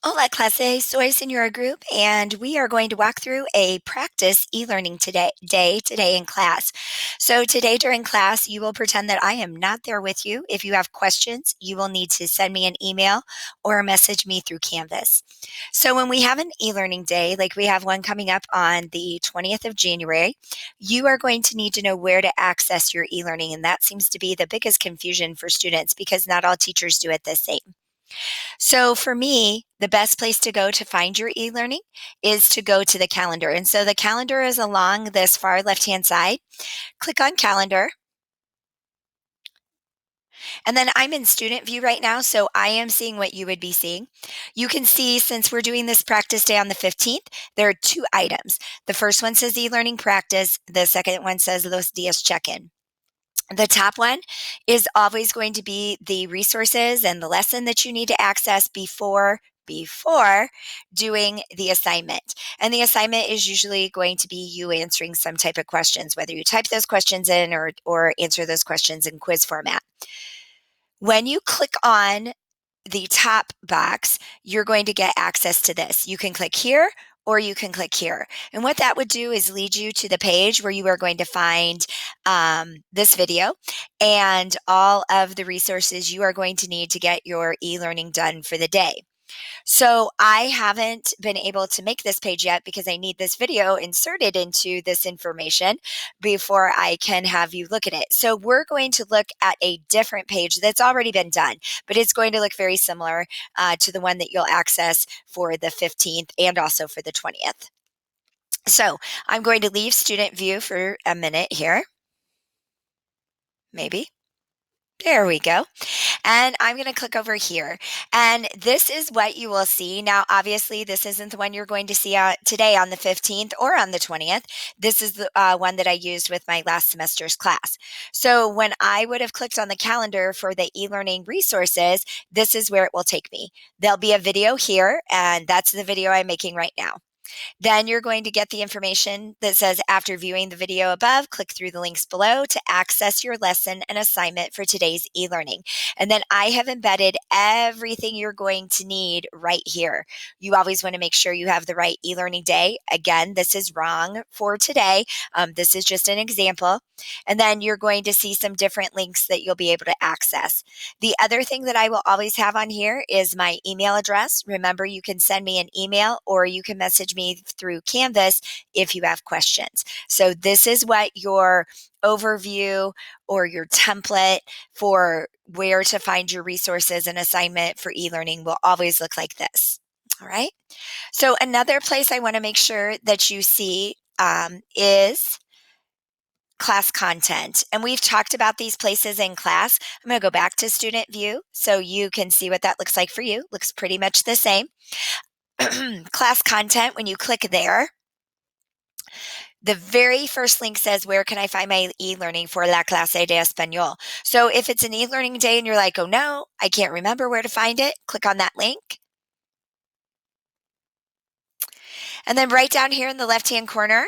Hola clase, soy Senora Group, and we are going to walk through a practice e-learning today in class. So today during class, you will pretend that I am not there with you. If you have questions, you will need to send me an email or message me through Canvas. So when we have an e-learning day, like we have one coming up on the 20th of January, you are going to need to know where to access your e-learning, and that seems to be the biggest confusion for students because not all teachers do it the same. So for me, the best place to go to find your e-learning is to go to the calendar. And so the calendar is along this far left-hand side. Click on calendar. And then I'm in student view right now, so I am seeing what you would be seeing. You can see since we're doing this practice day on the 15th, there are two items. The first one says e-learning practice. The second one says Los Dias check-in. The top one is always going to be the resources and the lesson that you need to access before doing the assignment. And the assignment is usually going to be you answering some type of questions, whether you type those questions in or answer those questions in quiz format. When you click on the top box, you're going to get access to this. You can click here or you can click here. And what that would do is lead you to the page where you are going to find this video and all of the resources you are going to need to get your e-learning done for the day. So I haven't been able to make this page yet because I need this video inserted into this information before I can have you look at it. So we're going to look at a different page that's already been done, but it's going to look very similar to the one that you'll access for the 15th and also for the 20th. So I'm going to leave student view for a minute here. Maybe. There we go. And I'm going to click over here. And this is what you will see. Now, obviously, this isn't the one you're going to see today on the 15th or on the 20th. This is the one that I used with my last semester's class. So when I would have clicked on the calendar for the e-learning resources, this is where it will take me. There'll be a video here, and that's the video I'm making right now. Then you're going to get the information that says after viewing the video above, click through the links below to access your lesson and assignment for today's e-learning. And then I have embedded everything you're going to need right here. You always want to make sure you have the right e-learning day. Again, this is wrong for today. This is just an example. And then you're going to see some different links that you'll be able to access. The other thing that I will always have on here is my email address. Remember, you can send me an email or you can message me through Canvas if you have questions. So this is what your overview or your template for where to find your resources and assignment for e-learning will always look like this. All right. So another place I want to make sure that you see is class content. And we've talked about these places in class. I'm going to go back to student view so you can see what that looks like for you. Looks pretty much the same. Class content, when you click there, the very first link says, where can I find my e-learning for La Clase de Español? So if it's an e-learning day and you're like, oh no, I can't remember where to find it, click on that link. And then right down here in the left-hand corner,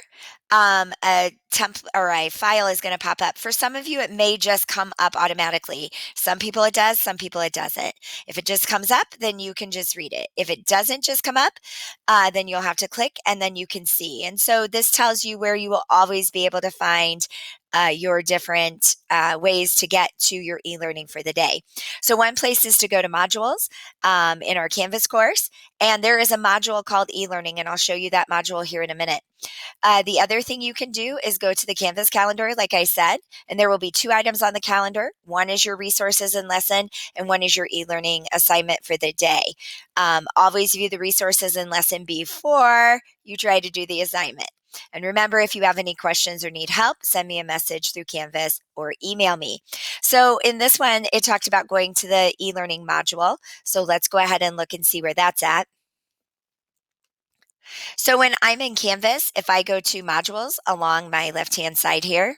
a template or a file is going to pop up. For some of you, it may just come up automatically. Some people it does, some people it doesn't. If it just comes up, then you can just read it. If it doesn't just come up, then you'll have to click and then you can see. And so this tells you where you will always be able to find your different ways to get to your e-learning for the day. So one place is to go to modules in our Canvas course, and there is a module called e-learning, and I'll show you that module here in a minute. The other thing you can do is go to the Canvas calendar, like I said, and there will be two items on the calendar. One is your resources and lesson, and one is your e-learning assignment for the day. Always view the resources and lesson before you try to do the assignment. And remember, if you have any questions or need help, send me a message through Canvas or email me. So in this one, it talked about going to the e-learning module. So let's go ahead and look and see where that's at. So when I'm in Canvas, if I go to modules along my left-hand side here,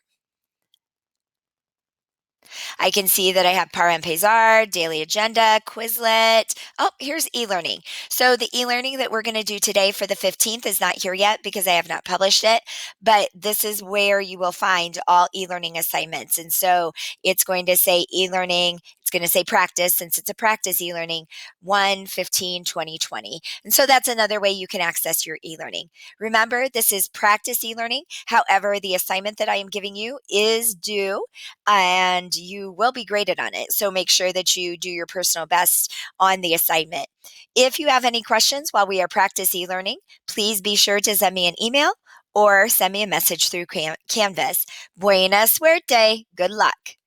I can see that I have Par and Pesar, Daily Agenda, Quizlet. Oh, here's e-learning. So the e-learning that we're going to do today for the 15th is not here yet because I have not published it, but this is where you will find all e-learning assignments. And so it's going to say e-learning, it's going to say practice since it's a practice e-learning, 1/15/2020. And so that's another way you can access your e-learning. Remember, this is practice e-learning. However, the assignment that I am giving you is due and you will be graded on it. So make sure that you do your personal best on the assignment. If you have any questions while we are practice e-learning, please be sure to send me an email or send me a message through Canvas. Buena suerte. Good luck.